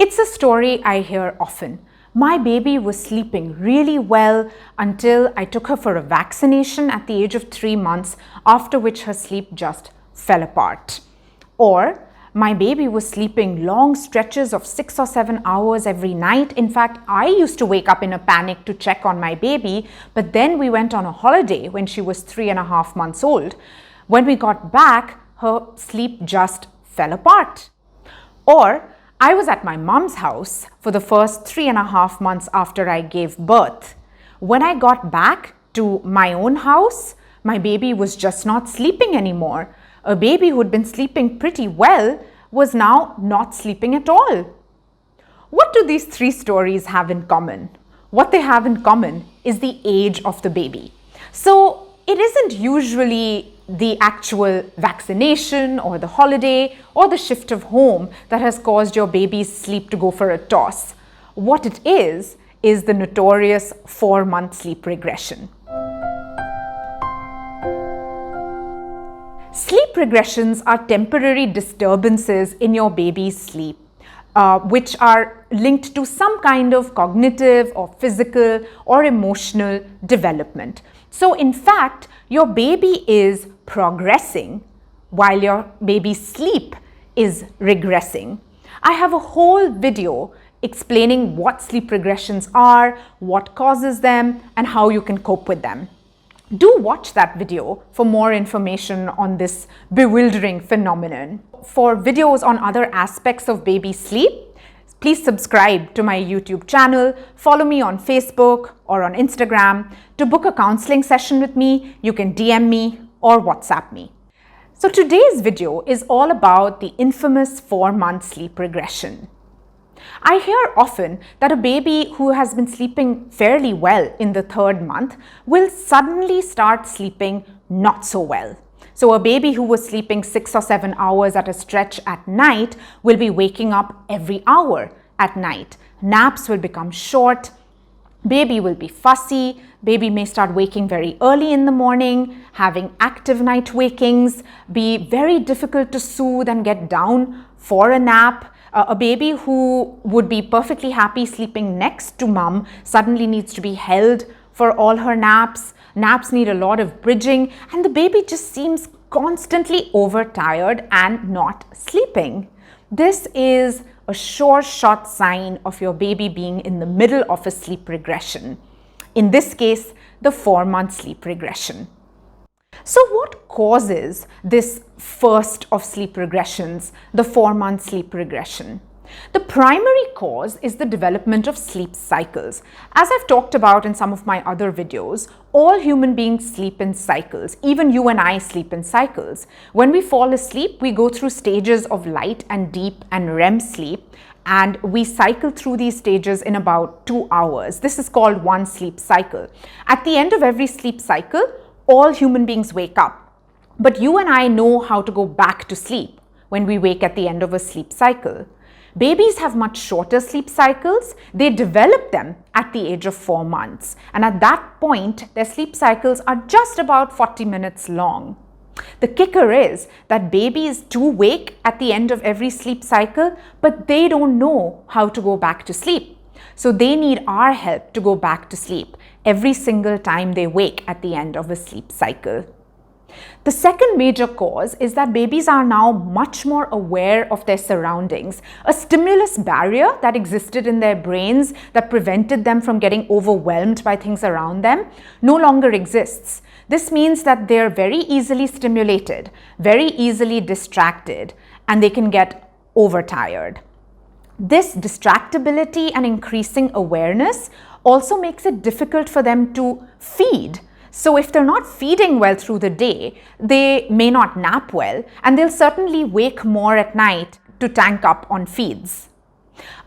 It's a story I hear often. My baby was sleeping really well until I took her for a vaccination at the age of 3 months, after which her sleep just fell apart. Or, my baby was sleeping long stretches of 6 or 7 hours every night. In fact, I used to wake up in a panic to check on my baby, but then we went on a holiday when she was 3.5 months old. When we got back, her sleep just fell apart. Or, I was at my mom's house for the first 3.5 months after I gave birth. When I got back to my own house, my baby was just not sleeping anymore. A baby who had been sleeping pretty well was now not sleeping at all. What do these 3 stories have in common? What they have in common is the age of the baby. So it isn't usually the actual vaccination or the holiday or the shift of home that has caused your baby's sleep to go for a toss. What it is the notorious 4-month sleep regression. Sleep regressions are temporary disturbances in your baby's sleep, which are linked to some kind of cognitive or physical or emotional development. So in fact, your baby is progressing while your baby's sleep is regressing. I have a whole video explaining what sleep regressions are, what causes them, and how you can cope with them. Do watch that video for more information on this bewildering phenomenon. For videos on other aspects of baby sleep, please subscribe to my YouTube channel, follow me on Facebook or on Instagram. To book a counseling session with me, you can DM me or WhatsApp me. So today's video is all about the infamous 4-month sleep regression. I hear often that a baby who has been sleeping fairly well in the 3rd month will suddenly start sleeping not so well. So a baby who was sleeping 6 or 7 hours at a stretch at night will be waking up every hour at night. Naps will become short. Baby will be fussy. Baby may start waking very early in the morning, having active night wakings, be very difficult to soothe and get down for a nap. A baby who would be perfectly happy sleeping next to mom suddenly needs to be held for all her naps. Naps need a lot of bridging, and the baby just seems constantly overtired and not sleeping. This is a sure shot sign of your baby being in the middle of a sleep regression. In this case, the 4-month sleep regression. So what causes this first of sleep regressions, the 4-month sleep regression? The primary cause is the development of sleep cycles. As I've talked about in some of my other videos, all human beings sleep in cycles. Even you and I sleep in cycles. When we fall asleep, we go through stages of light and deep and REM sleep, and we cycle through these stages in about 2 hours. This is called one sleep cycle. At the end of every sleep cycle, all human beings wake up. But you and I know how to go back to sleep when we wake at the end of a sleep cycle. Babies have much shorter sleep cycles. They develop them at the age of 4 months. And at that point, their sleep cycles are just about 40 minutes long. The kicker is that babies do wake at the end of every sleep cycle, but they don't know how to go back to sleep. So they need our help to go back to sleep every single time they wake at the end of a sleep cycle. The second major cause is that babies are now much more aware of their surroundings. A stimulus barrier that existed in their brains that prevented them from getting overwhelmed by things around them no longer exists. This means that they're very easily stimulated, very easily distracted, and they can get overtired. This distractibility and increasing awareness also makes it difficult for them to feed. So if they're not feeding well through the day, they may not nap well, and they'll certainly wake more at night to tank up on feeds.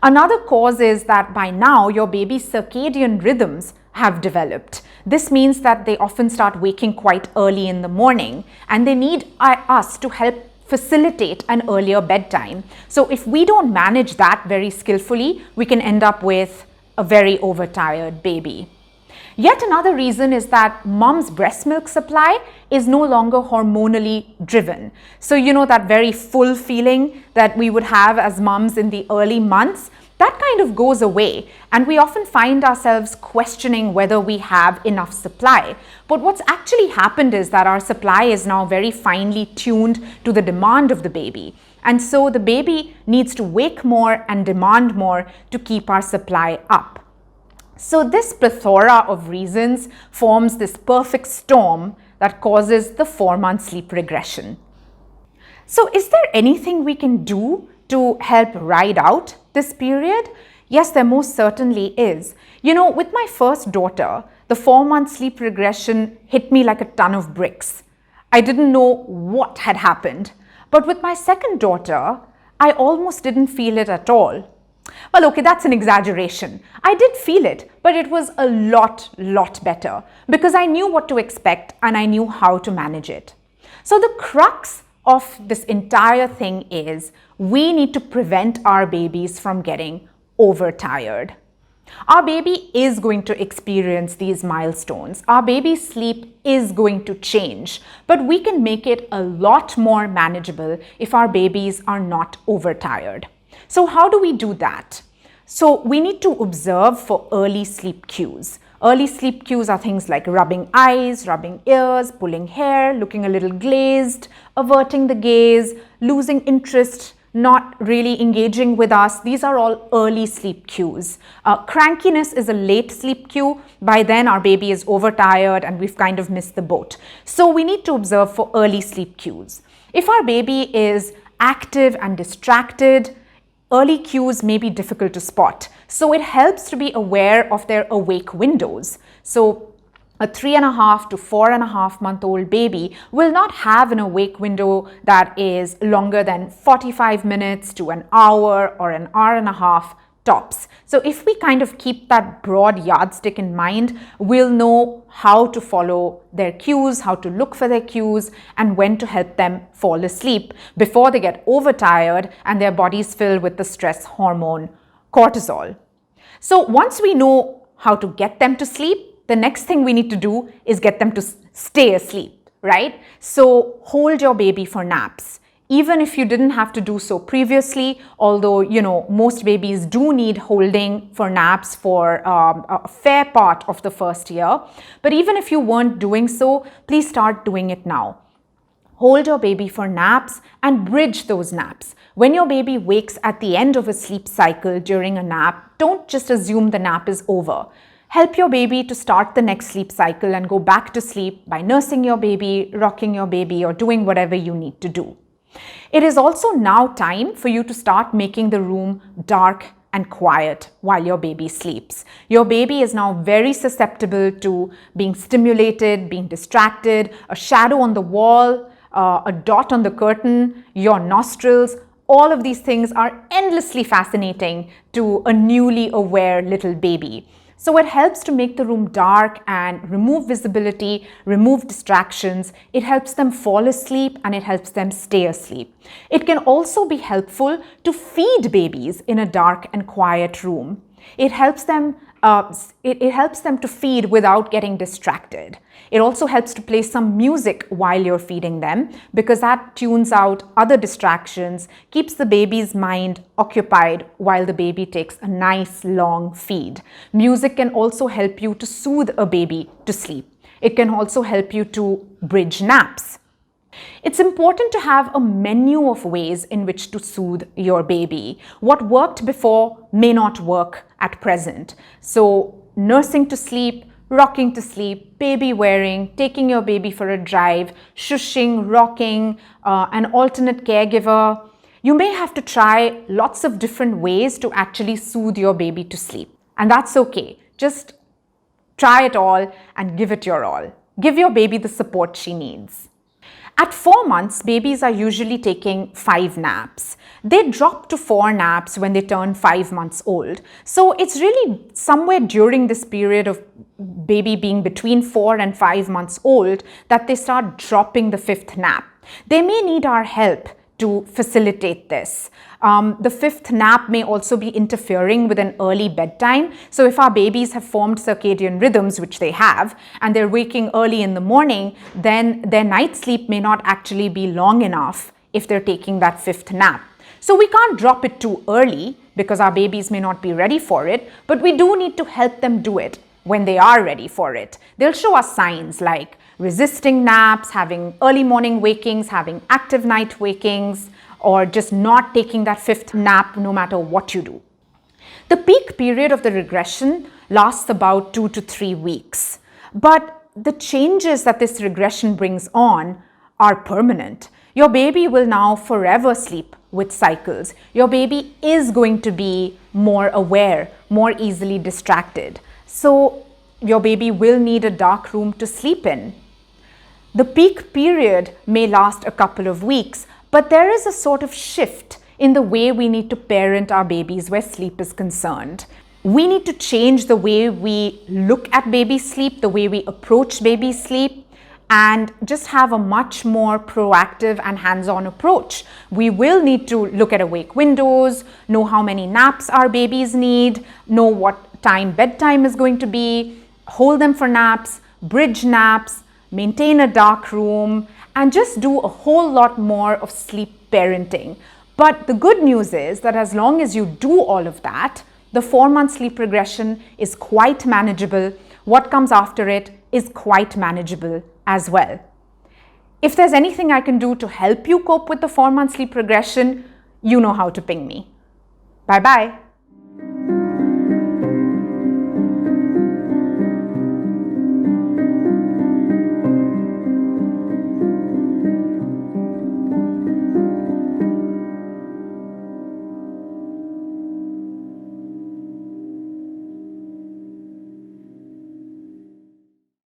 Another cause is that by now your baby's circadian rhythms have developed. This means that they often start waking quite early in the morning, and they need us to help facilitate an earlier bedtime. So if we don't manage that very skillfully, we can end up with a very overtired baby. Yet another reason is that mom's breast milk supply is no longer hormonally driven. So you know that very full feeling that we would have as moms in the early months, that kind of goes away, and we often find ourselves questioning whether we have enough supply. But what's actually happened is that our supply is now very finely tuned to the demand of the baby. And so the baby needs to wake more and demand more to keep our supply up. So this plethora of reasons forms this perfect storm that causes the 4-month sleep regression. So is there anything we can do to help ride out this period? Yes, there most certainly is. With my first daughter, the 4-month sleep regression hit me like a ton of bricks. I didn't know what had happened. But with my second daughter, I almost didn't feel it at all. Well, okay, that's an exaggeration. I did feel it, but it was a lot better because I knew what to expect and I knew how to manage it. So the crux of this entire thing is we need to prevent our babies from getting overtired. Our baby is going to experience these milestones. Our baby's sleep is going to change, but we can make it a lot more manageable if our babies are not overtired. So how do we do that? So we need to observe for early sleep cues. Early sleep cues are things like rubbing eyes, rubbing ears, pulling hair, looking a little glazed, averting the gaze, losing interest, not really engaging with us. These are all early sleep cues. Crankiness is a late sleep cue. By then our baby is overtired and we've kind of missed the boat. So we need to observe for early sleep cues. If our baby is active and distracted, early cues may be difficult to spot. So it helps to be aware of their awake windows. So a 3.5 to 4.5 month old baby will not have an awake window that is longer than 45 minutes to an hour or an hour and a half tops. So if we kind of keep that broad yardstick in mind, we'll know how to follow their cues, how to look for their cues, and when to help them fall asleep before they get overtired and their bodies fill with the stress hormone cortisol. So once we know how to get them to sleep, the next thing we need to do is get them to stay asleep, right? So hold your baby for naps. Even if you didn't have to do so previously, although, most babies do need holding for naps for a fair part of the first year. But even if you weren't doing so, please start doing it now. Hold your baby for naps and bridge those naps. When your baby wakes at the end of a sleep cycle during a nap, don't just assume the nap is over. Help your baby to start the next sleep cycle and go back to sleep by nursing your baby, rocking your baby, or doing whatever you need to do. It is also now time for you to start making the room dark and quiet while your baby sleeps. Your baby is now very susceptible to being stimulated, being distracted, a shadow on the wall, a dot on the curtain, your nostrils. All of these things are endlessly fascinating to a newly aware little baby. So it helps to make the room dark and remove visibility, remove distractions. It helps them fall asleep and it helps them stay asleep. It can also be helpful to feed babies in a dark and quiet room. It helps them to feed without getting distracted. It also helps to play some music while you're feeding them because that tunes out other distractions, keeps the baby's mind occupied while the baby takes a nice long feed. Music can also help you to soothe a baby to sleep. It can also help you to bridge naps. It's important to have a menu of ways in which to soothe your baby. What worked before may not work at present. So nursing to sleep, rocking to sleep, baby wearing, taking your baby for a drive, shushing, rocking, an alternate caregiver. You may have to try lots of different ways to actually soothe your baby to sleep. And that's okay. Just try it all and give it your all. Give your baby the support she needs. At 4 months, babies are usually taking 5 naps. They drop to 4 naps when they turn 5 months old. So it's really somewhere during this period of baby being between 4 and 5 months old that they start dropping the 5th nap. They may need our help to facilitate this. The 5th nap may also be interfering with an early bedtime. So if our babies have formed circadian rhythms, which they have, and they're waking early in the morning, then their night sleep may not actually be long enough if they're taking that 5th nap. So we can't drop it too early. because our babies may not be ready for it, but we do need to help them do it when they are ready for it. They'll show us signs like resisting naps, having early morning wakings, having active night wakings, or just not taking that fifth nap no matter what you do. The peak period of the regression lasts about 2 to 3 weeks, but the changes that this regression brings on are permanent. Your baby will now forever sleep with cycles. Your baby is going to be more aware, more easily distracted. So your baby will need a dark room to sleep in. The peak period may last a couple of weeks, but there is a sort of shift in the way we need to parent our babies where sleep is concerned. We need to change the way we look at baby sleep, the way we approach baby sleep, and just have a much more proactive and hands-on approach. We will need to look at awake windows, know how many naps our babies need, know what time bedtime is going to be, hold them for naps, bridge naps, maintain a dark room, and just do a whole lot more of sleep parenting. But the good news is that as long as you do all of that, the 4-month sleep regression is quite manageable. What comes after it is quite manageable as well. If there's anything I can do to help you cope with the 4-month sleep regression, you know how to ping me. Bye-bye.